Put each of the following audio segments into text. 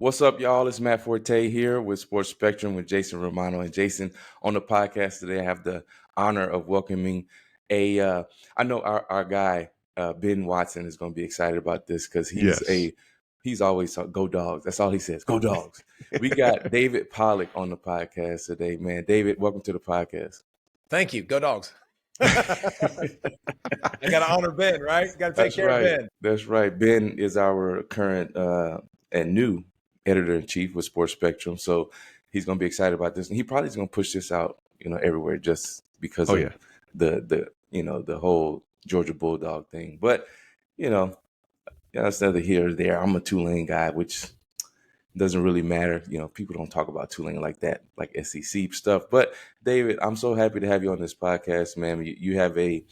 What's up, y'all? It's Matt Forte here with Sports Spectrum with Jason Romano. And Jason, on the podcast today, I have the honor of welcoming I know our guy, Ben Watson, is going to be excited about this because Yes. he's always go Dogs. That's all he says, go Dogs. We got David Pollock on the podcast today, man. David, welcome to the podcast. Thank you. Go Dogs. I got to honor Ben, right? Got to take care of Ben. That's right. Ben is our current and new editor-in-chief with Sports Spectrum. So he's going to be excited about this. And he probably is going to push this out, everywhere just because of the whole Georgia Bulldog thing. But, that's neither here or there. I'm a Tulane guy, which doesn't really matter. People don't talk about Tulane like that, like SEC stuff. But David, I'm so happy to have you on this podcast, man. You have a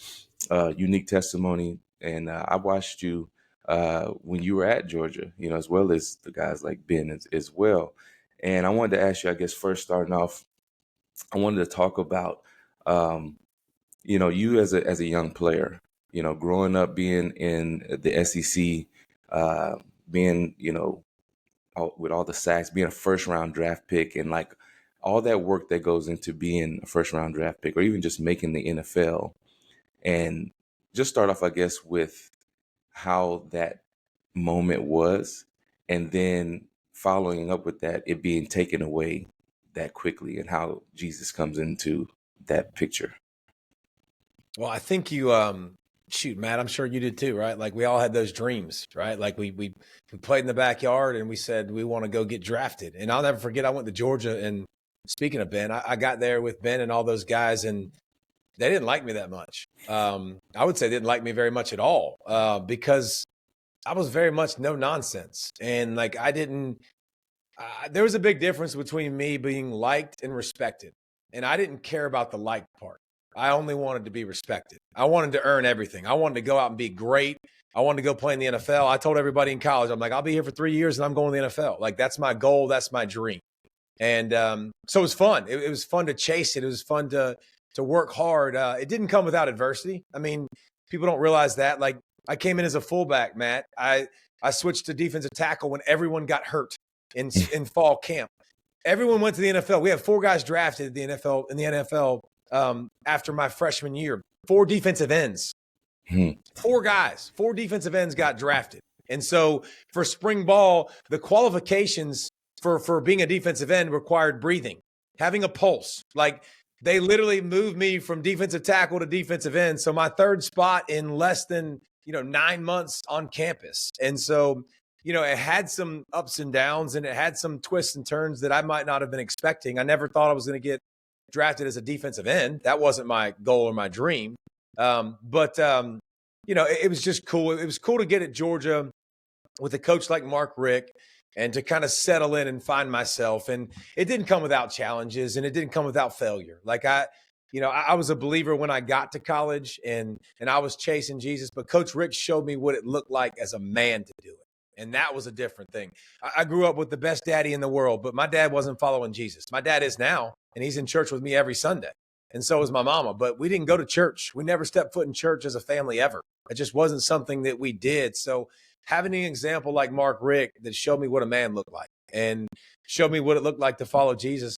unique testimony, and I watched you when you were at Georgia, as well as the guys like Ben as well. And I wanted to ask you, I guess, first starting off, I wanted to talk about, you as a young player, growing up being in the SEC, being, with all the sacks, being a first round draft pick, and like all that work that goes into being a first round draft pick, or even just making the NFL. And just start off, I guess, with how that moment was, and then following up with that, it being taken away that quickly, and how Jesus comes into that picture. Well, I think you, Matt, I'm sure you did too, right? Like we all had those dreams, right? Like we played in the backyard and we said, we want to go get drafted. And I'll never forget, I went to Georgia, and speaking of Ben, I got there with Ben and all those guys, and they didn't like me that much. I would say they didn't like me very much at all, because I was very much no nonsense. And like, there was a big difference between me being liked and respected. And I didn't care about the like part. I only wanted to be respected. I wanted to earn everything. I wanted to go out and be great. I wanted to go play in the NFL. I told everybody in college, I'm like, I'll be here for 3 years and I'm going to the NFL. Like, that's my goal. That's my dream. And so it was fun. It was fun to chase it. It was fun to work hard. It didn't come without adversity. I mean, people don't realize that. Like, I came in as a fullback, Matt. I switched to defensive tackle when everyone got hurt in fall camp. Everyone went to the NFL. We had 4 guys drafted in the NFL after my freshman year. 4 defensive ends. 4 guys, 4 defensive ends got drafted. And so for spring ball, the qualifications for being a defensive end required breathing, having a pulse. Like, they literally moved me from defensive tackle to defensive end. So my 3rd spot in less than, 9 months on campus. And so, it had some ups and downs, and it had some twists and turns that I might not have been expecting. I never thought I was going to get drafted as a defensive end. That wasn't my goal or my dream. But it was just cool. It was cool to get at Georgia with a coach like Mark Richt, and to kind of settle in and find myself. And it didn't come without challenges, and it didn't come without failure. Like, I was a believer when I got to college, and I was chasing Jesus, but Coach Richt showed me what it looked like as a man to do it. And that was a different thing. I grew up with the best daddy in the world, but my dad wasn't following Jesus. My dad is now, and he's in church with me every Sunday. And so is my mama, but we didn't go to church. We never stepped foot in church as a family ever. It just wasn't something that we did. So having an example like Mark Richt that showed me what a man looked like, and showed me what it looked like to follow Jesus,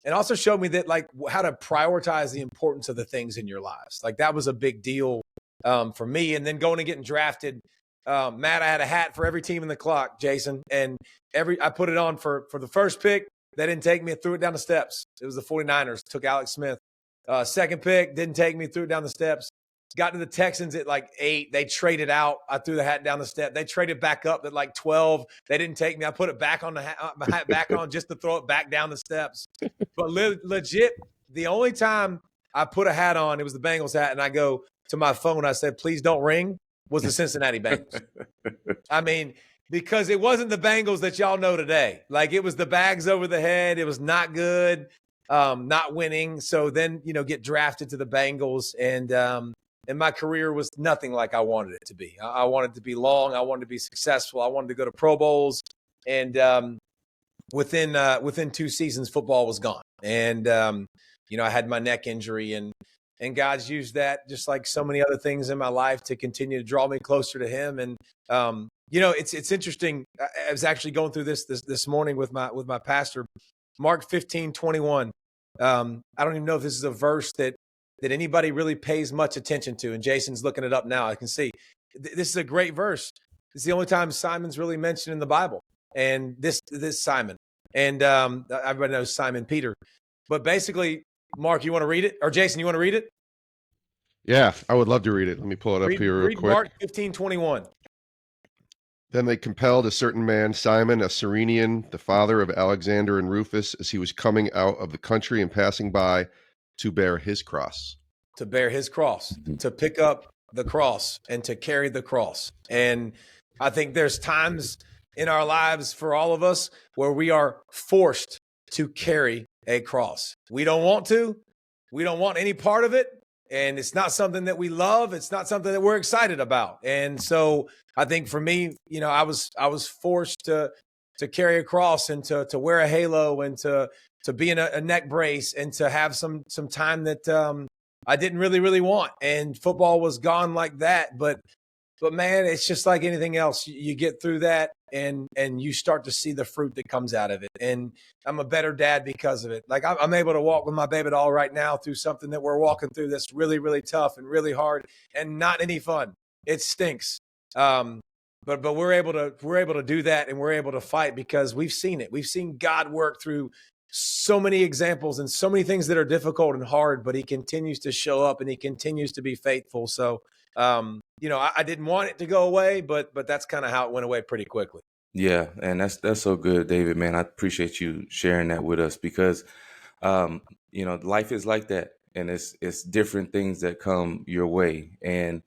and also showed me that, like, how to prioritize the importance of the things in your lives. Like, that was a big deal for me. And then going and getting drafted, Matt, I had a hat for every team in the clock, Jason, and I put it on for the first pick. They didn't take me. I threw it down the steps. It was the 49ers, took Alex Smith. Second pick, didn't take me, threw it down the steps. Got to the Texans at like 8. They traded out. I threw the hat down the step. They traded back up at like 12. They didn't take me. I put it back on my hat back on just to throw it back down the steps. But legit, the only time I put a hat on, it was the Bengals hat, and I go to my phone. I said, "Please don't ring," was the Cincinnati Bengals. I mean, because it wasn't the Bengals that y'all know today. Like, it was the bags over the head. It was not good, not winning. So then, get drafted to the Bengals, and my career was nothing like I wanted it to be. I wanted it to be long. I wanted to be successful. I wanted to go to Pro Bowls. And within 2 seasons, football was gone. And, I had my neck injury, and God's used that, just like so many other things in my life, to continue to draw me closer to him. And It's interesting. I was actually going through this morning with my pastor. Mark 15:21. I don't even know if this is a verse that anybody really pays much attention to. And Jason's looking it up now. I can see this is a great verse. It's the only time Simon's really mentioned in the Bible. And this Simon. And everybody knows Simon Peter. But basically, Mark, you want to read it? Or Jason, you want to read it? Yeah, I would love to read it. Let me pull it up here real quick. Mark 15:21. Then they compelled a certain man, Simon, a Cyrenian, the father of Alexander and Rufus, as he was coming out of the country and passing by, to bear his cross. To bear his cross, to pick up the cross and to carry the cross. And I think there's times in our lives for all of us where we are forced to carry a cross. We don't want to. We don't want any part of it. And it's not something that we love. It's not something that we're excited about. And so I think for me, I was forced to carry a cross and to wear a halo and to be in a neck brace and to have some time that I didn't really want. And football was gone like that. But man, it's just like anything else. You get through that and you start to see the fruit that comes out of it. And I'm a better dad because of it. Like I'm able to walk with my baby doll right now through something that we're walking through that's really, really tough and really hard and not any fun. It stinks. But we're able to do that and we're able to fight because we've seen it. We've seen God work through so many examples and so many things that are difficult and hard, but he continues to show up and he continues to be faithful. So, I didn't want it to go away, but that's kind of how it went away pretty quickly. Yeah. And that's so good, David, man. I appreciate you sharing that with us because, life is like that and it's different things that come your way. And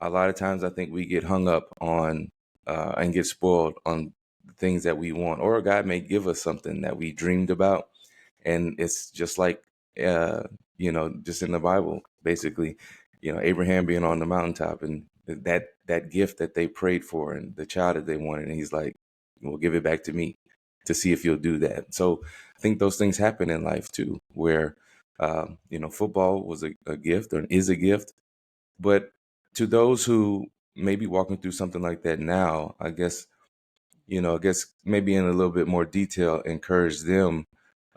a lot of times I think we get hung up on, and get spoiled on things that we want, or God may give us something that we dreamed about. And it's just like, just in the Bible, basically, Abraham being on the mountaintop and that gift that they prayed for and the child that they wanted. And he's like, well, give it back to me to see if you'll do that. So I think those things happen in life too, where, football was a gift or is a gift. But to those who may be walking through something like that now, I guess maybe in a little bit more detail, encourage them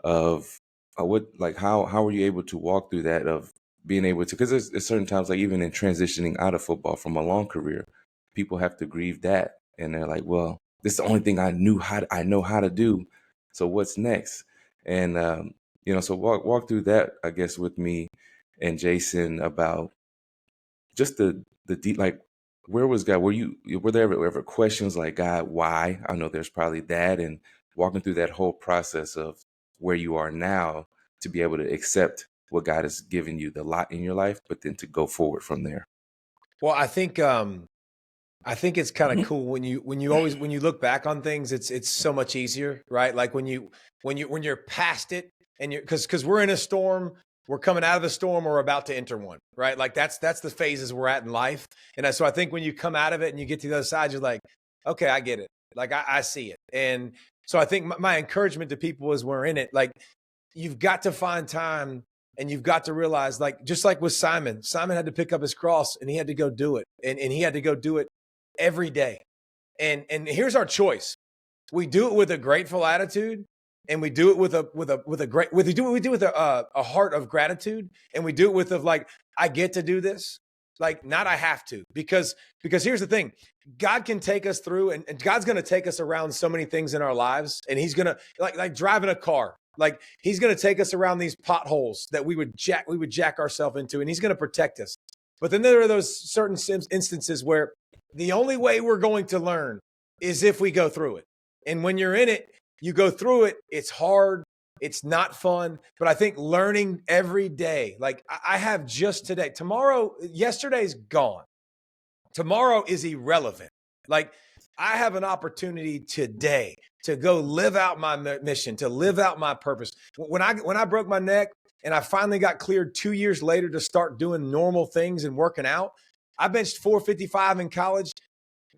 of how were you able to walk through that of being able to, because there's certain times, like even in transitioning out of football from a long career, people have to grieve that. And they're like, well, this is the only thing I know how to do. So what's next? And, so walk through that, I guess, with me and Jason about just the deep, like, where was God? Were there ever questions like, God, why? I know there's probably that, and walking through that whole process of where you are now to be able to accept what God has given you, the lot in your life, but then to go forward from there. Well, I think it's kind of cool when you look back on things, it's so much easier, right? Like when you're past it and because we're in a storm. We're coming out of the storm or about to enter one, right? Like that's the phases we're at in life. And so I think when you come out of it and you get to the other side, you're like, okay, I get it. Like I see it. And so I think my encouragement to people is we're in it. Like you've got to find time and you've got to realize, like, just like with Simon had to pick up his cross and he had to go do it. And he had to go do it every day. And here's our choice. We do it with a grateful attitude. And we do it with a heart of gratitude, and we do it with like, I get to do this, like not I have to, because here's the thing, God can take us through, and God's going to take us around so many things in our lives, and He's going to like driving a car, like He's going to take us around these potholes that we would jack ourselves into, and He's going to protect us. But then there are those certain instances where the only way we're going to learn is if we go through it, and when you're in it. You go through it. It's hard. It's not fun. But I think learning every day, like I have just today, yesterday's gone. Tomorrow is irrelevant. Like I have an opportunity today to go live out my mission, to live out my purpose. When I broke my neck and I finally got cleared 2 years later to start doing normal things and working out, I benched 455 in college.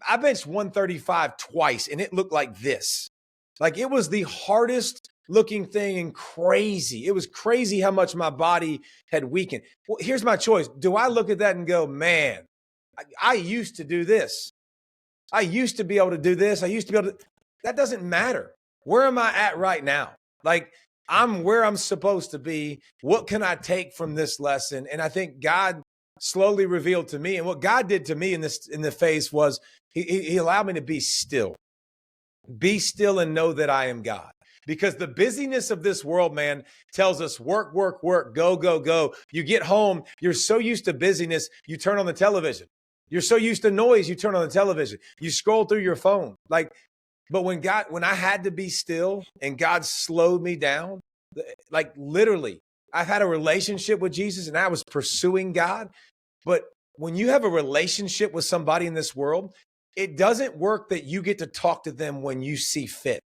I benched 135 twice and it looked like this. Like it was the hardest looking thing and crazy. It was crazy how much my body had weakened. Well, here's my choice. Do I look at that and go, man, I used to do this. I used to be able to do this. I used to be able to. That doesn't matter. Where am I at right now? Like, I'm where I'm supposed to be. What can I take from this lesson? And I think God slowly revealed to me, and what God did to me in the phase was he allowed me to be still. Be still and know that I am God. Because the busyness of this world, man, tells us work, work, work, go, go, go. You get home, you're so used to busyness, you turn on the television. You're so used to noise, you turn on the television. You scroll through your phone. But when I had to be still and God slowed me down, like literally, I've had a relationship with Jesus and I was pursuing God. But when you have a relationship with somebody in this world, it doesn't work that you get to talk to them when you see fit.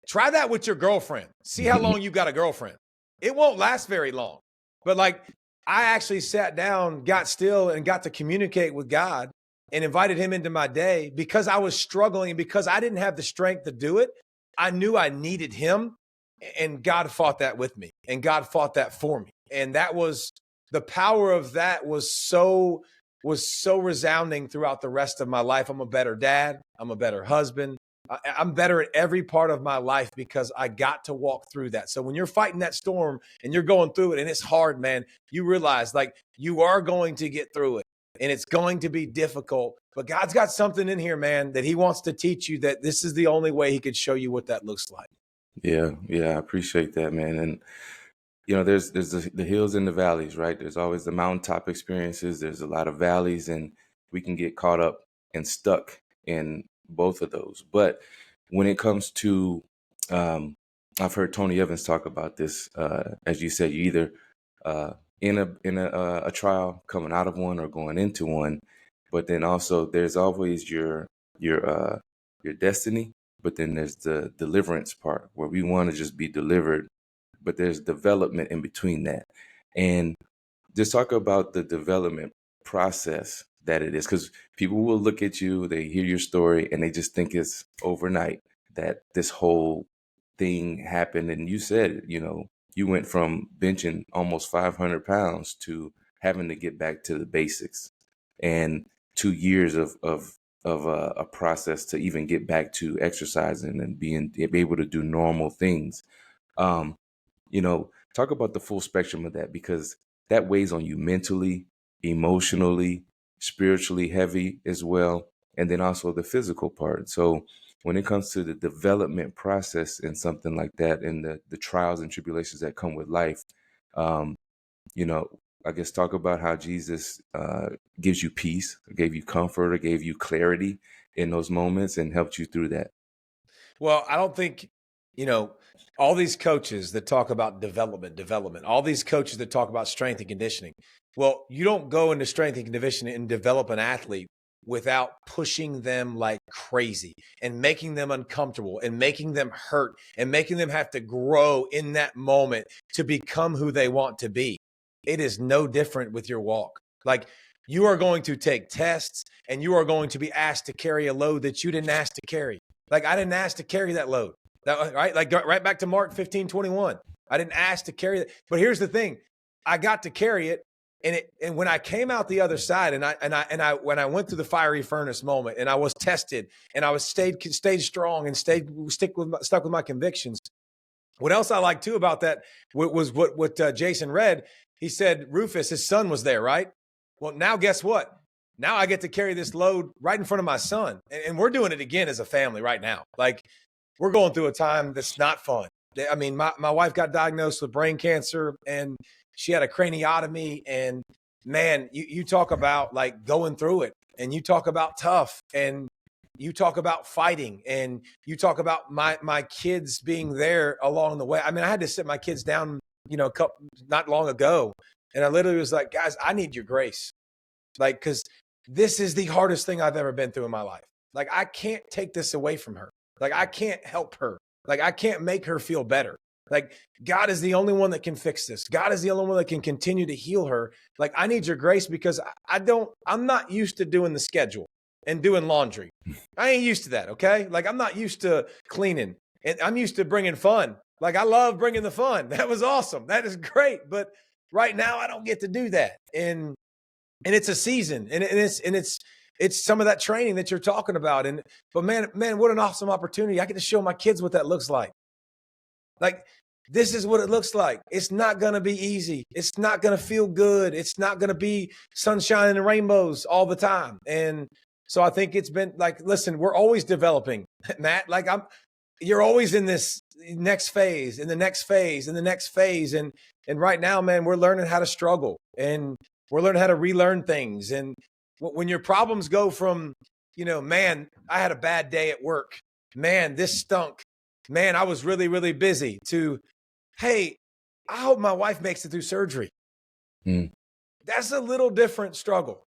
Try that with your girlfriend. See how long you got a girlfriend. It won't last very long. But like, I actually sat down, got still, and got to communicate with God and invited him into my day because I was struggling, because I didn't have the strength to do it. I knew I needed him, and God fought that with me, and God fought that for me. And that was the power of that was so resounding throughout the rest of my life. I'm a better dad. I'm a better husband. I'm better at every part of my life because I got to walk through that. So when you're fighting that storm and you're going through it and it's hard, man, you realize like you are going to get through it and it's going to be difficult. But God's got something in here, man, that he wants to teach you, that this is the only way he could show you what that looks like. Yeah, I appreciate that, man. And there's the hills and the valleys, right? There's always the mountaintop experiences. There's a lot of valleys, and we can get caught up and stuck in both of those. But when it comes to, I've heard Tony Evans talk about this. As you said, you either in a trial, coming out of one, or going into one. But then also there's always your destiny. But then there's the deliverance part where we want to just be delivered, but there's development in between that. And just talk about the development process that it is, because people will look at you, they hear your story, and they just think it's overnight that this whole thing happened. And you said, you went from benching almost 500 pounds to having to get back to the basics, and 2 years of a process to even get back to exercising and be able to do normal things. Talk about the full spectrum of that, because that weighs on you mentally, emotionally, spiritually heavy as well. And then also the physical part. So when it comes to the development process and something like that, and the trials and tribulations that come with life, I guess talk about how Jesus gives you peace, gave you comfort, or gave you clarity in those moments and helped you through that. Well, I don't think, all these coaches that talk about development, all these coaches that talk about strength and conditioning. Well, you don't go into strength and conditioning and develop an athlete without pushing them like crazy and making them uncomfortable and making them hurt and making them have to grow in that moment to become who they want to be. It is no different with your walk. Like, you are going to take tests and you are going to be asked to carry a load that you didn't ask to carry. Like, I didn't ask to carry that load. Right? Like, right back to Mark 15:21. I didn't ask to carry that. But here's the thing. I got to carry it. And when I came out the other side and when I went through the fiery furnace moment and I was tested and I was stayed strong and stuck with my convictions. What else I like too about that was what Jason read. He said Rufus, his son, was there, right? Well, now guess what? Now I get to carry this load right in front of my son. And we're doing it again as a family right now. Like, we're going through a time that's not fun. I mean, my wife got diagnosed with brain cancer and she had a craniotomy. And man, you talk about like going through it, and you talk about tough, and you talk about fighting, and you talk about my kids being there along the way. I mean, I had to sit my kids down, not long ago. And I literally was like, guys, I need your grace. Like, because this is the hardest thing I've ever been through in my life. Like, I can't take this away from her. Like, I can't help her. Like, I can't make her feel better. Like, God is the only one that can fix this. God is the only one that can continue to heal her. Like, I need your grace because I'm not used to doing the schedule and doing laundry. I ain't used to that, okay? Like, I'm not used to cleaning. And I'm used to bringing fun. Like, I love bringing the fun. That was awesome. That is great. But right now, I don't get to do that. And it's a season. And it's it's some of that training that you're talking about. But man, what an awesome opportunity. I get to show my kids what that looks like. Like, this is what it looks like. It's not going to be easy. It's not going to feel good. It's not going to be sunshine and rainbows all the time. And so I think it's been like, listen, we're always developing, Matt. Like, you're always in this next phase, in the next phase, in the next phase. And right now, man, we're learning how to struggle, and we're learning how to relearn things. And when your problems go from, man, I had a bad day at work. Man, this stunk. Man, I was really, really busy, to, hey, I hope my wife makes it through surgery. That's a little different struggle.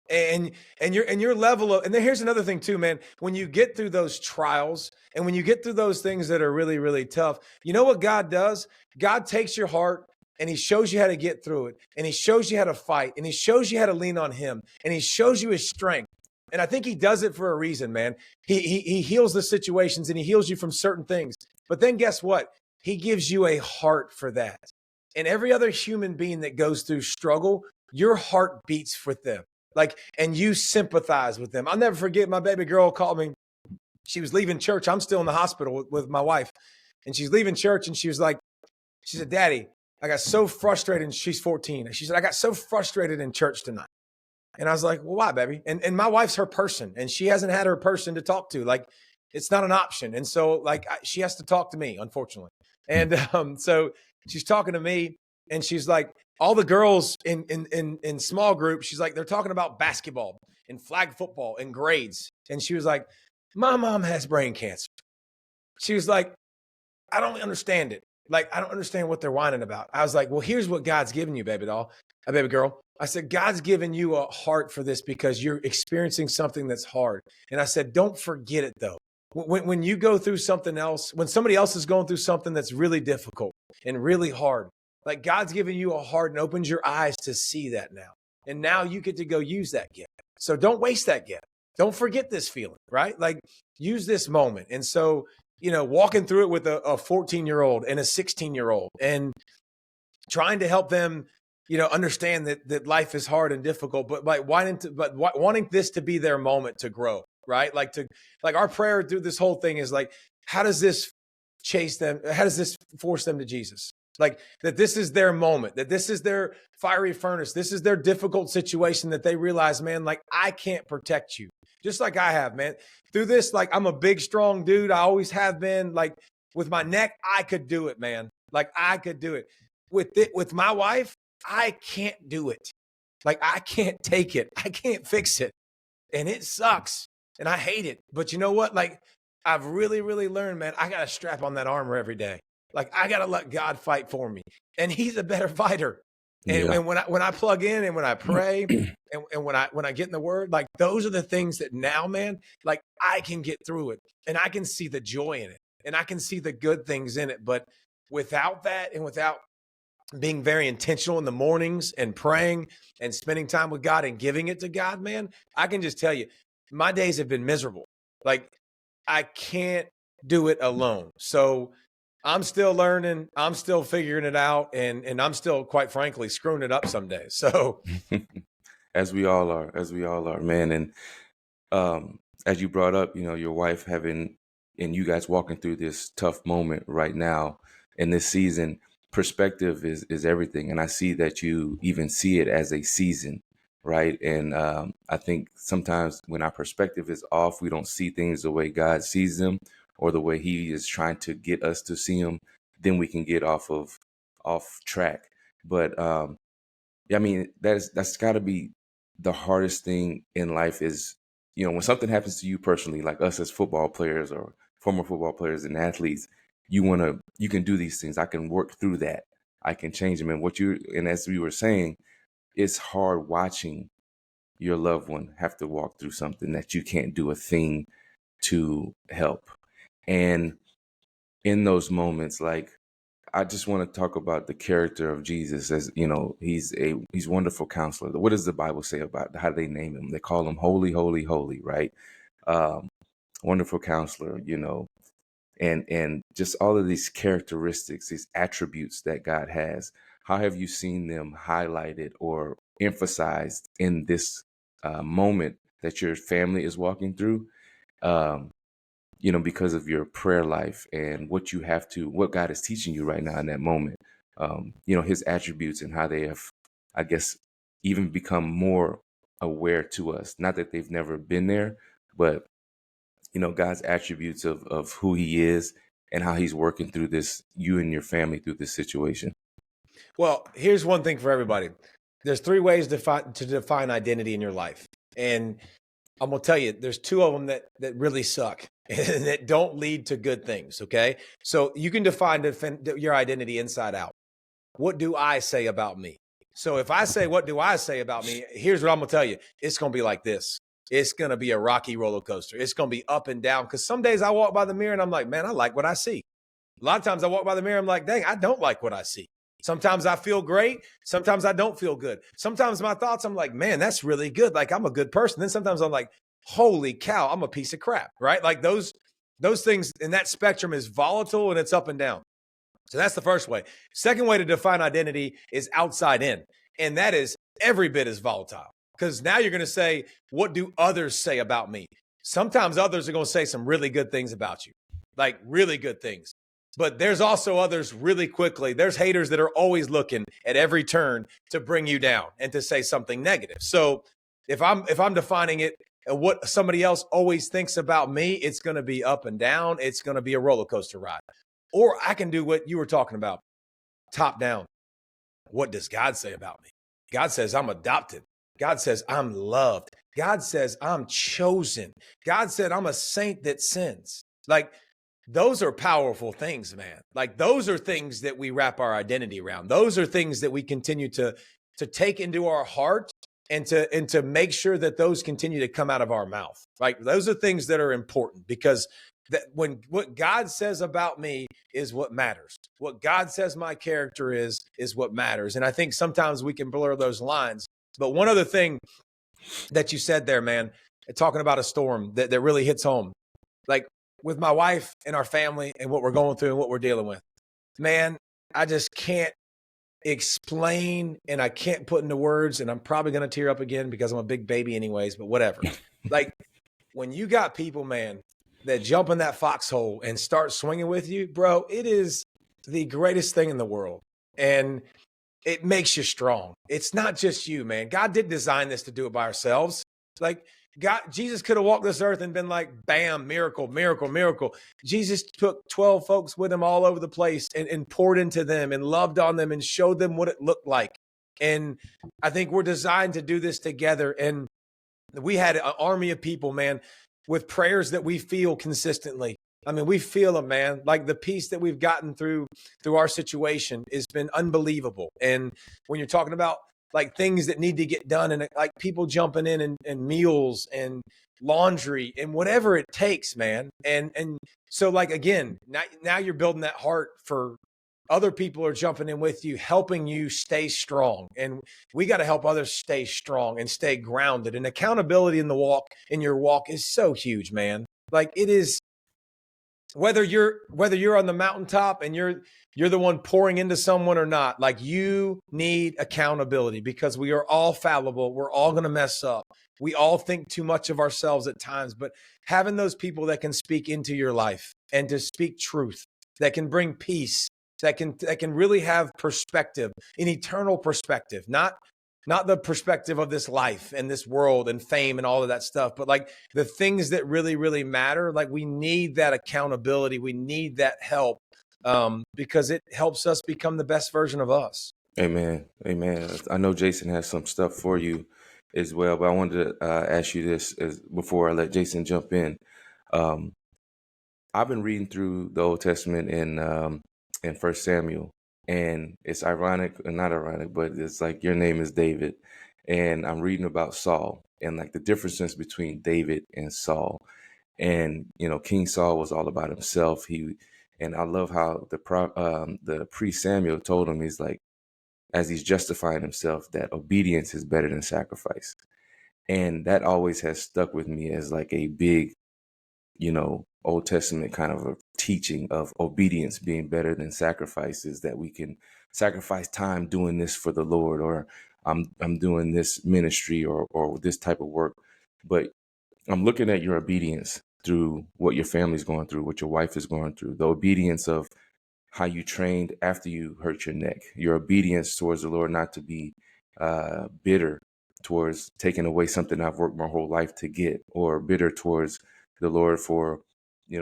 And your level of, and then here's another thing too, man, when you get through those trials and when you get through those things that are really, really tough, you know what God does? God takes your heart and he shows you how to get through it. And he shows you how to fight, and he shows you how to lean on him, and he shows you his strength. And I think he does it for a reason, man. He heals the situations, and he heals you from certain things. But then guess what? He gives you a heart for that. And every other human being that goes through struggle, your heart beats with them. Like, and you sympathize with them. I'll never forget, my baby girl called me. She was leaving church. I'm still in the hospital with my wife. And she's leaving church, and she said, Daddy, I got so frustrated. And she's 14. And she said, I got so frustrated in church tonight. And I was like, well, why, baby? And my wife's her person, and she hasn't had her person to talk to. Like, it's not an option. And so, like, she has to talk to me, unfortunately. And so she's talking to me, and she's like, all the girls in small groups, she's like, they're talking about basketball and flag football and grades. And she was like, my mom has brain cancer. She was like, I don't understand it. Like, I don't understand what they're whining about. I was like, well, here's what God's given you, baby girl. I said, God's given you a heart for this because you're experiencing something that's hard. And I said, don't forget it though. When you go through something else, when somebody else is going through something that's really difficult and really hard, like, God's given you a heart and opens your eyes to see that now. And now you get to go use that gift. So don't waste that gift. Don't forget this feeling, right? Like, use this moment. And so, walking through it with a 14-year-old and a 16-year-old, and trying to help them, understand that life is hard and difficult, but wanting this to be their moment to grow, right? Like our prayer through this whole thing is like, how does this chase them? How does this force them to Jesus? Like, that this is their moment, that this is their fiery furnace. This is their difficult situation, that they realize, man, like, I can't protect you just like I have, man. Through this, like, I'm a big, strong dude. I always have been. Like, with my neck, I could do it, man. Like, I could do it. With my wife, I can't do it. Like, I can't take it. I can't fix it. And it sucks. And I hate it. But you know what? Like, I've really, really learned, man, I got to strap on that armor every day. Like, I got to let God fight for me. And he's a better fighter. And when I plug in and when I pray and when I get in the word, like, those are the things that now, man, like, I can get through it, and I can see the joy in it, and I can see the good things in it. But without that, and without being very intentional in the mornings and praying and spending time with God and giving it to God, man, I can just tell you, my days have been miserable. Like, I can't do it alone. So I'm still learning. I'm still figuring it out. And I'm still, quite frankly, screwing it up some days. So as we all are, man. And as you brought up, your wife and you guys walking through this tough moment right now in this season, perspective is everything. And I see that you even see it as a season, right? And I think sometimes when our perspective is off, we don't see things the way God sees them, or the way he is trying to get us to see him. Then we can get off track. But that's got to be the hardest thing in life is, when something happens to you personally, like us as football players or former football players and athletes, you can do these things. I can work through that. I can change them. And as we were saying, it's hard watching your loved one have to walk through something that you can't do a thing to help. And in those moments, like, I just want to talk about the character of Jesus. As he's wonderful counselor. What does the Bible say about how they name him? They call him holy, holy, holy, right? Wonderful counselor, and just all of these characteristics, these attributes that God has. How have you seen them highlighted or emphasized in this moment that your family is walking through, because of your prayer life and what God is teaching you right now in that moment. His attributes and how they have, I guess, even become more aware to us. Not that they've never been there, but God's attributes of who he is and how he's working through this, you and your family through this situation. Well, here's one thing for everybody. There's 3 ways to define identity in your life. And I'm going to tell you, there's 2 of them that really suck and that don't lead to good things. Okay. So you can define your identity inside out. What do I say about me? So if I say, what do I say about me? Here's what I'm going to tell you. It's going to be like this. It's going to be a rocky roller coaster. It's going to be up and down. Because some days I walk by the mirror and I'm like, man, I like what I see. A lot of times I walk by the mirror, I'm like, dang, I don't like what I see. Sometimes I feel great. Sometimes I don't feel good. Sometimes my thoughts, I'm like, man, that's really good. Like, I'm a good person. Then sometimes I'm like, holy cow, I'm a piece of crap, right? Like those things in that spectrum is volatile and it's up and down. So that's the first way. Second way to define identity is outside in. And that is every bit as volatile. Because now you're going to say, what do others say about me? Sometimes others are going to say some really good things about you, like really good things. But there's also others really quickly. There's haters that are always looking at every turn to bring you down and to say something negative. So if I'm defining it and what somebody else always thinks about me, it's going to be up and down. It's going to be a roller coaster ride. Or I can do what you were talking about, top down. What does God say about me? God says I'm adopted. God says I'm loved. God says I'm chosen. God said I'm a saint that sins. Like, those are powerful things, man. Like, those are things that we wrap our identity around. Those are things that we continue to take into our heart and to make sure that those continue to come out of our mouth. Like, those are things that are important, because that when what God says about me is what matters. What God says my character is what matters. And I think sometimes we can blur those lines. But one other thing that you said there, man, talking about a storm that really hits home, like with my wife and our family and what we're going through and what we're dealing with, man, I just can't explain and I can't put into words, and I'm probably going to tear up again because I'm a big baby anyways, but whatever. Like, when you got people, man, that jump in that foxhole and start swinging with you, bro, it is the greatest thing in the world. And it makes you strong. It's not just you, man. God didn't design this to do it by ourselves. Like, Jesus could have walked this earth and been like, bam, miracle, miracle, miracle. Jesus took 12 folks with him all over the place and poured into them and loved on them and showed them what it looked like. And I think we're designed to do this together. And we had an army of people, man, with prayers that we feel consistently. I mean, we feel them, man. Like, the peace that we've gotten through our situation has been unbelievable. And when you're talking about like things that need to get done, and like people jumping in and meals and laundry and whatever it takes, man. And so, like, again, now you're building that heart for other people are jumping in with you, helping you stay strong. And we got to help others stay strong and stay grounded. And accountability in your walk is so huge, man. Like, it is, whether you're on the mountaintop and you're the one pouring into someone or not, like, you need accountability, because we are all fallible. We're all going to mess up. We all think too much of ourselves at times, but having those people that can speak into your life and to speak truth, that can bring peace, that can really have perspective, an eternal perspective, not the perspective of this life and this world and fame and all of that stuff, but like the things that really, really matter. Like, we need that accountability. We need that help, because it helps us become the best version of us. Amen. Amen. I know Jason has some stuff for you as well, but I wanted to ask you this before I let Jason jump in. I've been reading through the Old Testament in 1 Samuel, and it's ironic, not ironic, but it's like your name is David, and I'm reading about Saul and like the differences between David and Saul. And King Saul was all about himself. And I love how the priest Samuel told him, he's like, as he's justifying himself, that obedience is better than sacrifice. And that always has stuck with me as like a big, Old Testament kind of a teaching of obedience being better than sacrifices, that we can sacrifice time doing this for the Lord, or I'm doing this ministry or this type of work But I'm looking at your obedience through what your family's going through, what your wife is going through, the obedience of how you trained after you hurt your neck, your obedience towards the Lord, not to be bitter towards taking away something I've worked my whole life to get, or bitter towards the Lord for,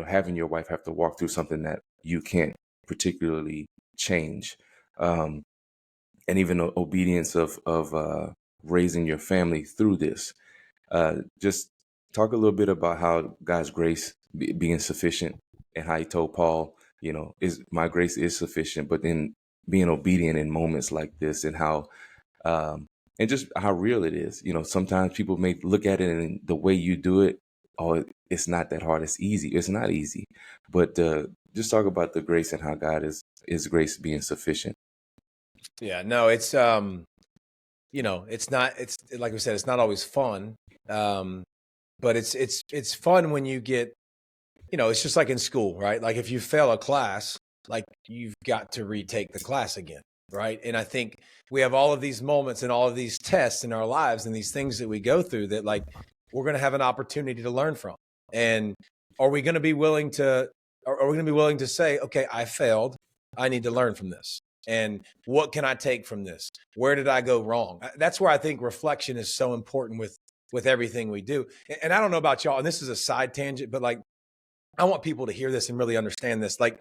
having your wife have to walk through something that you can't particularly change. And even the obedience of raising your family through this. Just talk a little bit about how God's grace being sufficient, and how he told Paul, is my grace is sufficient, but then being obedient in moments like this, and how, and just how real it is. Sometimes people may look at it and the way you do it, oh, it's not that hard. It's easy. It's not easy. But just talk about the grace and how God is grace being sufficient. Yeah, no, it's, it's not, it's like we said, it's not always fun. But it's fun when you get, it's just like in school, right? Like if you fail a class, like you've got to retake the class again, right? And I think we have all of ththese moments and all of these tests in our lives and these things that we go through that, like, we're going to have an opportunity to learn from. And are we going to be willing to say, okay, I failed. I need to learn from this. And what can I take from this? Where did I go wrong? That's where I think reflection is so important with everything we do. And I don't know about y'all, and this is a side tangent, but like, I want people to hear this and really understand this. Like,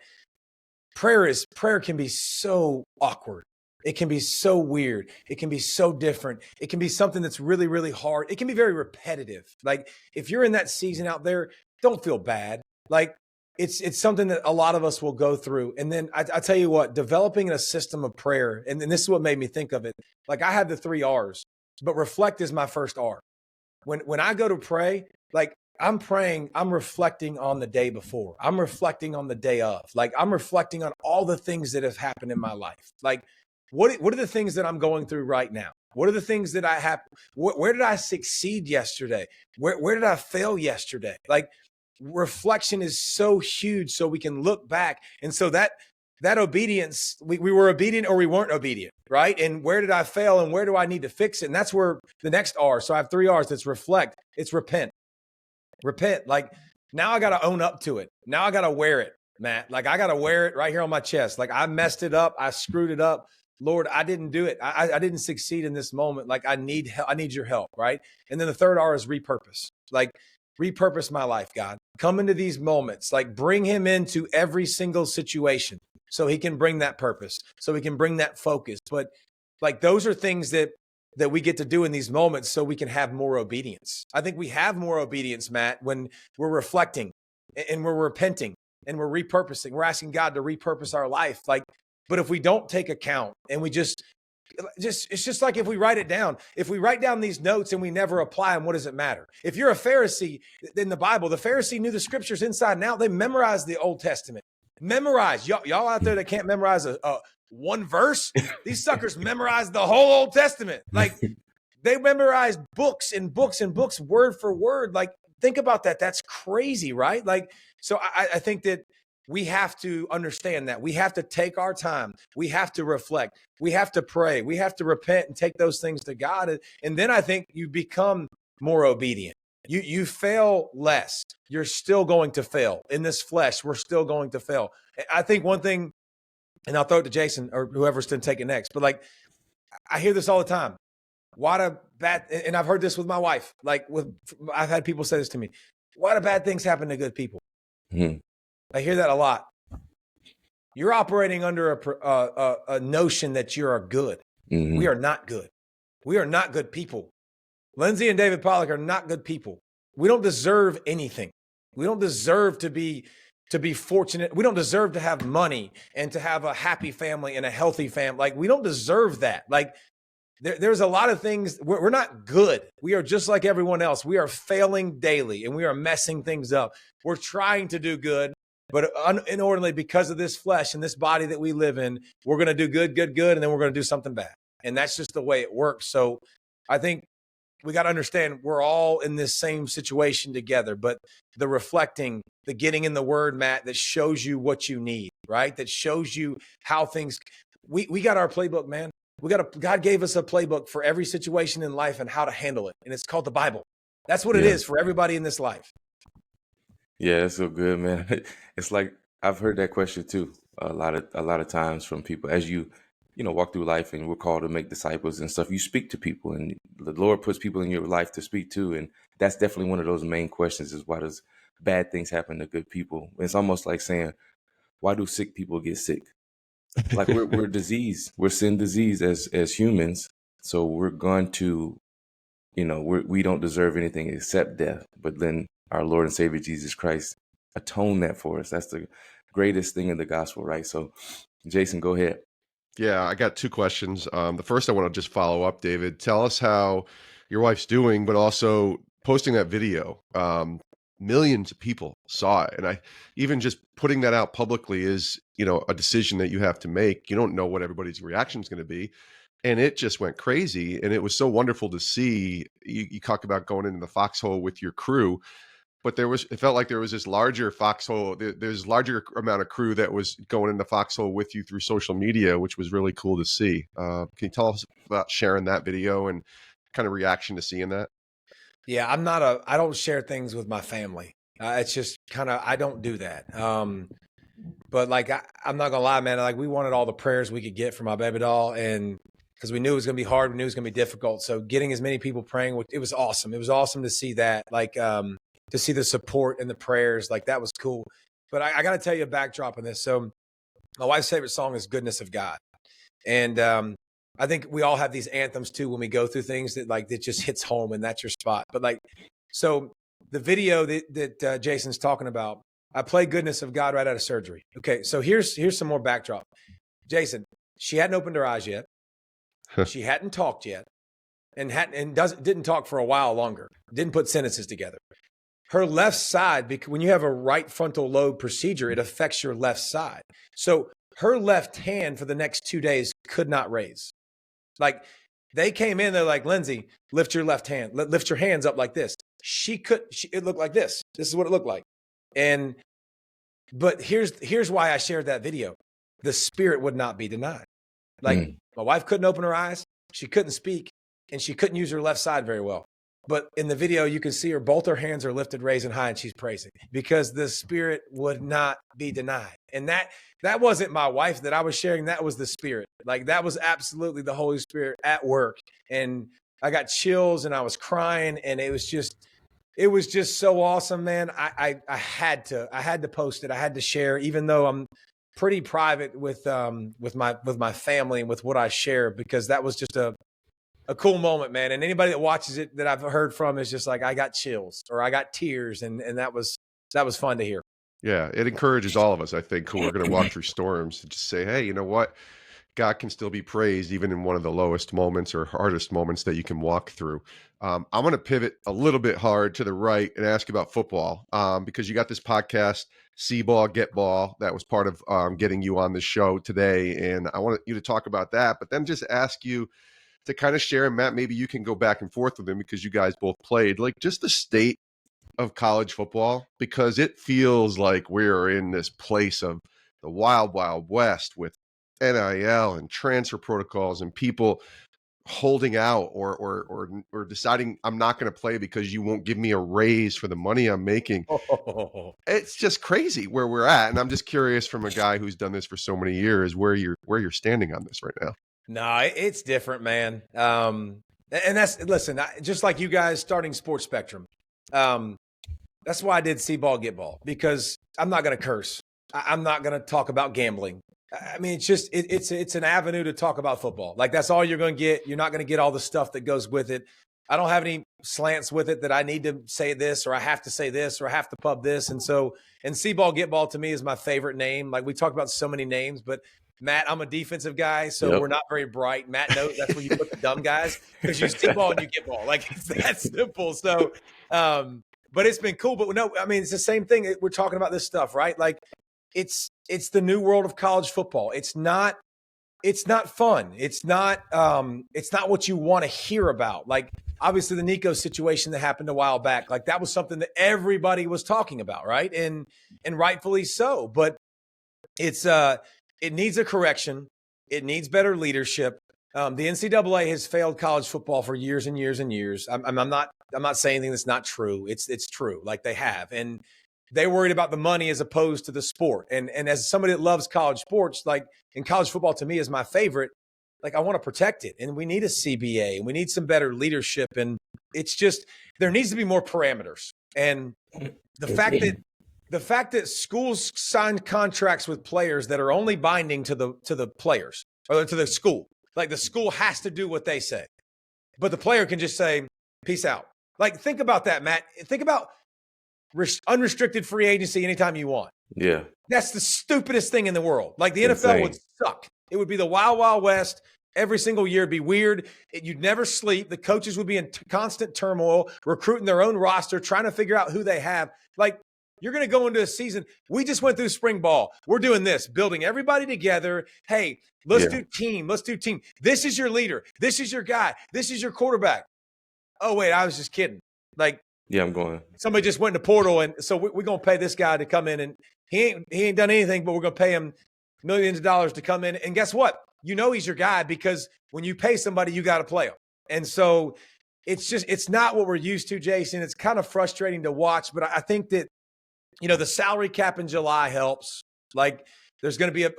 prayer can be so awkward. It can be so weird. It can be so different. It can be something that's really, really hard. It can be very repetitive. Like, if you're in that season out there, don't feel bad. Like, it's something that a lot of us will go through. And then I tell you what, developing a system of prayer, and this is what made me think of it. Like, I had the 3 R's, but reflect is my first R. When I go to pray, like, I'm praying, I'm reflecting on the day before. I'm reflecting on the day of. Like, I'm reflecting on all the things that have happened in my life. Like, what are the things that I'm going through right now? What are the things that I have? Where did I succeed yesterday? Where did I fail yesterday? Like, reflection is so huge, so we can look back. And so that obedience, we were obedient or we weren't obedient, right? And where did I fail and where do I need to fix it? And that's where the next R. So I have 3 R's. It's reflect. It's repent. Repent. Like, now I got to own up to it. Now I got to wear it, Matt. Like, I got to wear it right here on my chest. Like, I messed it up. I screwed it up. Lord, I didn't do it. I didn't succeed in this moment. Like, I need help. I need your help, right? And then the 3rd R is repurpose. Like, repurpose my life, God. Come into these moments. Like, bring him into every single situation so he can bring that purpose, so he can bring that focus. But, like, those are things that we get to do in these moments so we can have more obedience. I think we have more obedience, Matt, when we're reflecting and we're repenting and we're repurposing. We're asking God to repurpose our life. Like, but if we don't take account and we just it's just like if we write it down. If we write down these notes and we never apply them, what does it matter? If you're a Pharisee in the Bible, the Pharisee knew the scriptures inside and out. They memorized the Old Testament. Memorize. Y'all out there that can't memorize a one verse, these suckers memorized the whole Old Testament. Like, they memorized books and books and books, word for word. Like, think about that. That's crazy, right? Like, so I think that we have to understand that. We have to take our time. We have to reflect. We have to pray. We have to repent and take those things to God. And then I think you become more obedient. You fail less. You're still going to fail. In this flesh, we're still going to fail. I think one thing, and I'll throw it to Jason or whoever's going to take it next, but, like, I hear this all the time. Why do bad, and I've heard this with my wife, like, I've had people say this to me. Why do bad things happen to good people? Mm-hmm. I hear that a lot. You're operating under a notion that you are good. Mm-hmm. We are not good. We are not good people. Lindsay and David Pollock are not good people. We don't deserve anything. We don't deserve to be fortunate. We don't deserve to have money and to have a happy family and a healthy family. Like, we don't deserve that. Like, there's a lot of things. We're not good. We are just like everyone else. We are failing daily and we are messing things up. We're trying to do good, but inordinately, because of this flesh and this body that we live in, we're going to do good, and then we're going to do something bad. And that's just the way it works. So I think we got to understand we're all in this same situation together, but the reflecting, the getting in the word, Matt, that shows you what you need, right? That shows you how things, we got our playbook, man. God gave us a playbook for every situation in life and how to handle it. And it's called the Bible. That's what it is for everybody in this life. Yeah, that's so good, man. It's like I've heard that question too a lot of times from people as you walk through life, and we're called to make disciples and stuff. You speak to people, and the Lord puts people in your life to speak to, and that's definitely one of those main questions: is why does bad things happen to good people? It's almost like saying, why do sick people get sick? Like we're diseased, we're sin diseased as humans, so we're going to, we don't deserve anything except death. But then our Lord and Savior Jesus Christ atoned that for us. That's the greatest thing in the gospel, right? So, Jason, go ahead. Yeah, I got two questions. The first, I want to just follow up, David. Tell us how your wife's doing, but also posting that video. Millions of people saw it. And even just putting that out publicly is, a decision that you have to make. You don't know what everybody's reaction is going to be. And it just went crazy. And it was so wonderful to see. You talk about going into the foxhole with your crew, but it felt like there was this larger foxhole. There's larger amount of crew that was going in the foxhole with you through social media, which was really cool to see. Can you tell us about sharing that video and kind of reaction to seeing that? Yeah, I don't share things with my family. It's just I don't do that. But like, I'm not gonna lie, man, like we wanted all the prayers we could get for my baby doll, and because we knew it was gonna be hard, we knew it was gonna be difficult. So getting as many people praying, it was awesome. It was awesome to see that, like, to see the support and the prayers, like that was cool. But I got to tell you a backdrop on this. So my wife's favorite song is "Goodness of God," and I think we all have these anthems too when we go through things that just hits home, and that's your spot. But like, so the video that Jason's talking about, I play "Goodness of God" right out of surgery. Okay, so here's some more backdrop. Jason, she hadn't opened her eyes yet, she hadn't talked yet, and didn't talk for a while longer. Didn't put sentences together. Her left side, because when you have a right frontal lobe procedure, it affects your left side. So her left hand for the next 2 days could not raise. Like they came in, they're like, Lindsay, lift your left hand, lift your hands up like this. It looked like this. This is what it looked like. But here's why I shared that video. The spirit would not be denied. Like my wife couldn't open her eyes, she couldn't speak, and she couldn't use her left side very well. But in the video, you can see both her hands are lifted, raising high, and she's praising because the spirit would not be denied. And that wasn't my wife that I was sharing. That was the spirit. Like that was absolutely the Holy Spirit at work. And I got chills and I was crying, and it was just so awesome, man. I had to post it. I had to share, even though I'm pretty private with my family and with what I share, because that was just a cool moment, man. And anybody that watches it that I've heard from is just like, I got chills or I got tears. And that was fun to hear. Yeah. It encourages all of us, I think, who are going to walk through storms to just say, hey, you know what? God can still be praised even in one of the lowest moments or hardest moments that you can walk through. I'm going to pivot a little bit hard to the right and ask you about football because you got this podcast, See Ball, Get Ball. That was part of getting you on the show today. And I want you to talk about that, but then just ask you to kind of share, and Matt, maybe you can go back and forth with him because you guys both played, like just the state of college football, because it feels like we're in this place of the wild, wild west with NIL and transfer protocols and people holding out or deciding I'm not going to play because you won't give me a raise for the money I'm making. It's just crazy where we're at. And I'm just curious from a guy who's done this for so many years, where you're standing on this right now. No, it's different, man. And listen, just like you guys starting Sports Spectrum, that's why I did See Ball, Get Ball, because I'm not going to curse. I'm not going to talk about gambling. I mean, it's an avenue to talk about football. Like that's all you're going to get. You're not going to get all the stuff that goes with it. I don't have any slants with it that I need to say this or I have to say this or I have to pub this. And See Ball, Get Ball to me is my favorite name. Like we talk about so many names, but Matt, I'm a defensive guy, so We're not very bright. Matt knows that's where you put the dumb guys because you see ball and you get ball. Like it's that simple. So, but it's been cool. But no, I mean, it's the same thing. We're talking about this stuff, right? Like it's the new world of college football. It's not fun. It's not what you want to hear about. Like obviously the Nico situation that happened a while back, like that was something that everybody was talking about, right? And rightfully so. But it needs a correction. It needs better leadership. The NCAA has failed college football for years and years and years. I'm not saying anything that's not true. It's true. Like they have, and they worried about the money as opposed to the sport. And as somebody that loves college sports, like, and college football to me is my favorite. Like, I want to protect it, and we need a CBA, and we need some better leadership. And it's just, there needs to be more parameters. And the fact that schools sign contracts with players that are only binding to the players or to the school. Like, the school has to do what they say, but the player can just say, peace out. Like, think about that, Matt. Think about unrestricted free agency anytime you want. Yeah. That's the stupidest thing in the world. Like, the NFL would suck. It would be the Wild Wild West. Every single year it'd be weird. You'd never sleep. The coaches would be in constant turmoil, recruiting their own roster, trying to figure out who they have. Like, you're going to go into a season. We just went through spring ball. We're doing this, building everybody together. Hey, let's do team. Let's do team. This is your leader. This is your guy. This is your quarterback. Oh, wait, I was just kidding. Like, yeah, I'm going. Somebody just went in the portal, and so we're going to pay this guy to come in, and he ain't done anything, but we're going to pay him millions of dollars to come in. And guess what? You know he's your guy, because when you pay somebody, you got to play him. And so it's not what we're used to, Jason. It's kind of frustrating to watch, but I think that, the salary cap in July helps. Like, there's going to be a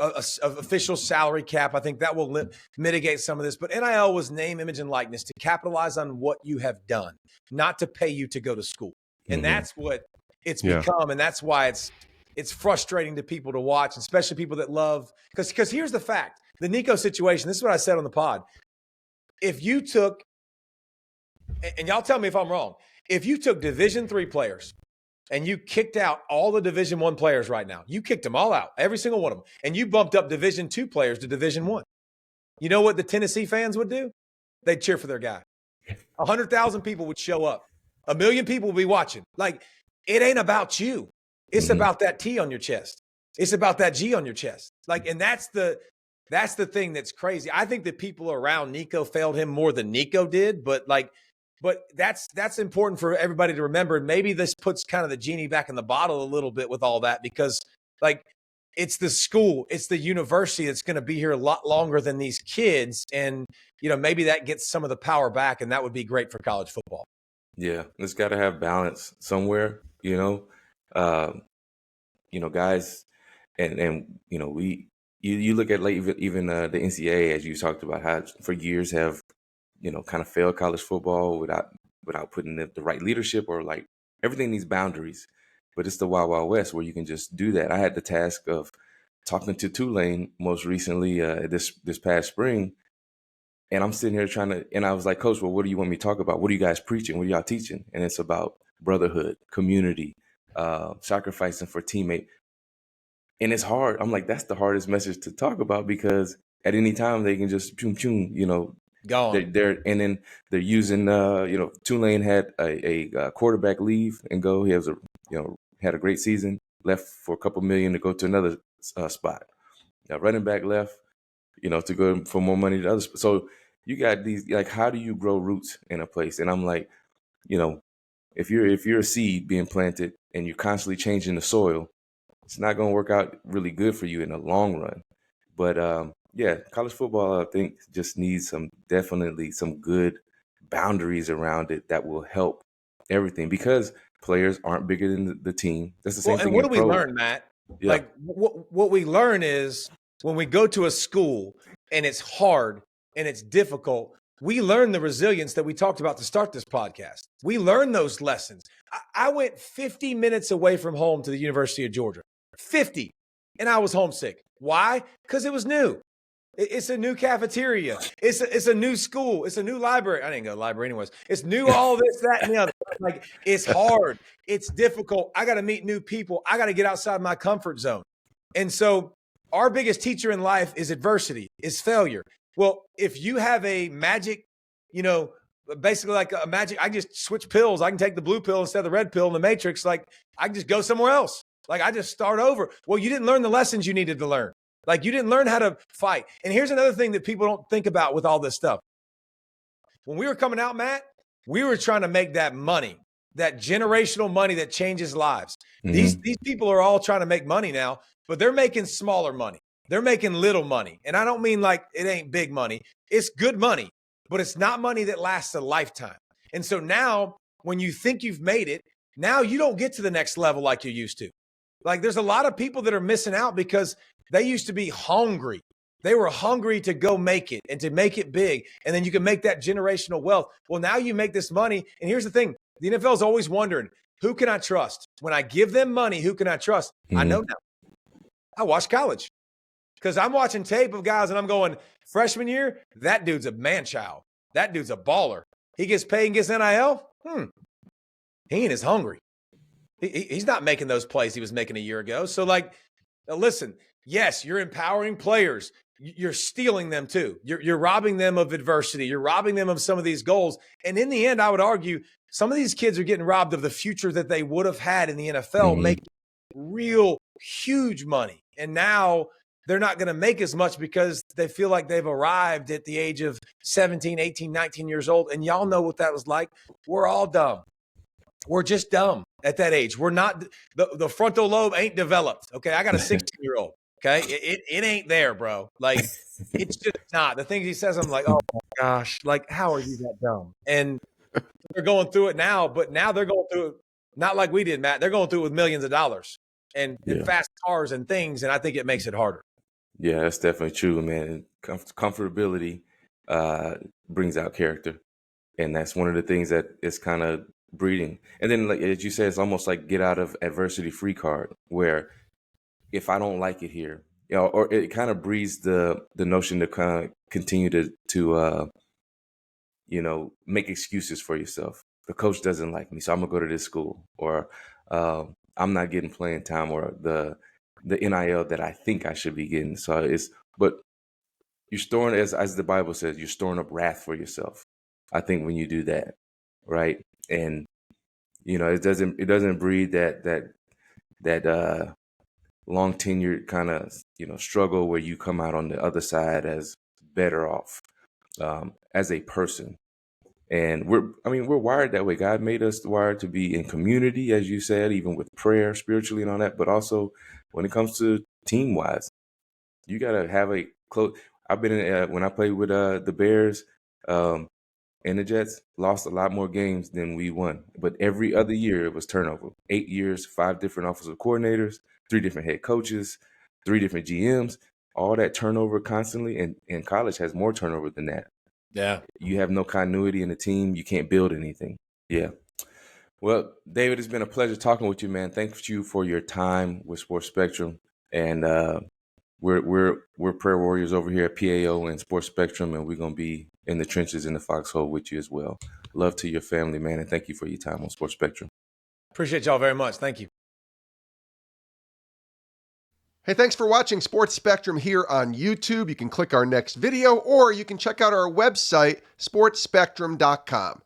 official salary cap. I think that will mitigate some of this. But NIL was name, image, and likeness to capitalize on what you have done, not to pay you to go to school. And that's what it's become. And that's why it's frustrating to people to watch, especially people that love. Because here's the fact. The Nico situation, this is what I said on the pod. If you took, and y'all tell me if I'm wrong, if you took Division III players and you kicked out all the Division I players right now, you kicked them all out, every single one of them, and you bumped up Division II players to Division I, you know what the Tennessee fans would do? They'd cheer for their guy. 100,000 people would show up. 1 million people would be watching. Like, it ain't about you. It's about that T on your chest. It's about that G on your chest. Like, and that's the thing that's crazy. I think that people around Nico failed him more than Nico did, but that's important for everybody to remember. And maybe this puts kind of the genie back in the bottle a little bit with all that, because like, it's the school, it's the university that's going to be here a lot longer than these kids. And, maybe that gets some of the power back, and that would be great for college football. Yeah. It's got to have balance somewhere, guys. And you look at even the NCAA, as you talked about, how for years have, kind of failed college football without putting the right leadership, or like, everything needs boundaries. But it's the Wild Wild West where you can just do that. I had the task of talking to Tulane most recently this past spring, and I'm sitting here and I was like, Coach, well, what do you want me to talk about? What are you guys preaching? What are y'all teaching? And it's about brotherhood, community, sacrificing for teammate. And it's hard. I'm like, that's the hardest message to talk about, because at any time they can just gone. They're using Tulane had a quarterback leave and go. He has had a great season, left for a couple million to go to another spot. Running back left, to go for more money to others. So you got these, like, how do you grow roots in a place? And I'm like, if you're a seed being planted and you're constantly changing the soil, it's not going to work out really good for you in the long run. But college football, I think, just needs definitely some good boundaries around it that will help everything, because players aren't bigger than the team. That's the same thing. And what do we learn, Matt? Yeah. Like, what we learn is when we go to a school and it's hard and it's difficult, we learn the resilience that we talked about to start this podcast. We learn those lessons. I went 50 minutes away from home to the University of Georgia. 50. And I was homesick. Why? Because it was new. It's a new cafeteria. It's a new school. It's a new library. I didn't go to the library anyways. It's new, all this, that, and the other. Like, it's hard. It's difficult. I got to meet new people. I got to get outside my comfort zone. And so our biggest teacher in life is adversity, is failure. Well, if you have a magic, basically like a magic, I just switch pills. I can take the blue pill instead of the red pill in the Matrix. Like, I can just go somewhere else. Like, I just start over. Well, you didn't learn the lessons you needed to learn. Like, you didn't learn how to fight. And here's another thing that people don't think about with all this stuff. When we were coming out, Matt, we were trying to make that money, that generational money that changes lives. These people are all trying to make money now, but they're making smaller money. They're making little money. And I don't mean like it ain't big money. It's good money, but it's not money that lasts a lifetime. And so now when you think you've made it, now you don't get to the next level like you used to. Like there's a lot of people that are missing out because they used to be hungry. They were hungry to go make it and to make it big. And then you can make that generational wealth. Well, now you make this money. And here's the thing. The NFL is always wondering, who can I trust? When I give them money, who can I trust? I know now. I watch college because I'm watching tape of guys and I'm going, freshman year, that dude's a man-child. That dude's a baller. He gets paid and gets NIL? He ain't as hungry. He's not making those plays he was making a year ago. So, like, listen, yes, you're empowering players. You're stealing them too. You're robbing them of adversity. You're robbing them of some of these goals. And in the end, I would argue some of these kids are getting robbed of the future that they would have had in the NFL, making real huge money. And now they're not going to make as much because they feel like they've arrived at the age of 17, 18, 19 years old. And y'all know what that was like. We're all dumb. We're just dumb at that age. We're not the frontal lobe ain't developed. Okay. I got a 16-year-old. Okay. It ain't there, bro. Like it's just not. The things he says, I'm like, oh my gosh, like how are you that dumb? And they're going through it now, but now they're going through it not like we did, Matt. They're going through it with millions of dollars and fast cars and things. And I think it makes it harder. Yeah, that's definitely true, man. Comfortability brings out character. And that's one of the things that is kind of breeding. And then, like as you said, it's almost like get out of adversity free card, where if I don't like it here, or it kind of breeds the notion to kind of continue to make excuses for yourself. The coach doesn't like me, so I'm gonna go to this school, or I'm not getting playing time, or the NIL that I think I should be getting. So but you're storing, as the Bible says, you're storing up wrath for yourself. I think when you do that, right? And it doesn't breed that long tenured kind of struggle where you come out on the other side as better off as a person. And we're wired that way. God made us wired to be in community, as you said, even with prayer, spiritually and all that. But also when it comes to team wise, you got to have a close. I've been in, when I played with the Bears and the Jets, lost a lot more games than we won. But every other year it was turnover. 8 years, 5 different offensive coordinators, 3 different head coaches, 3 different GMs, all that turnover constantly. And college has more turnover than that. Yeah. You have no continuity in the team. You can't build anything. Yeah. Well, David, it's been a pleasure talking with you, man. Thank you for your time with Sports Spectrum. And we're prayer warriors over here at PAO and Sports Spectrum, and we're going to be in the trenches in the foxhole with you as well. Love to your family, man, and thank you for your time on Sports Spectrum. Appreciate y'all very much. Thank you. Hey, thanks for watching Sports Spectrum here on YouTube. You can click our next video, or you can check out our website, sportsspectrum.com.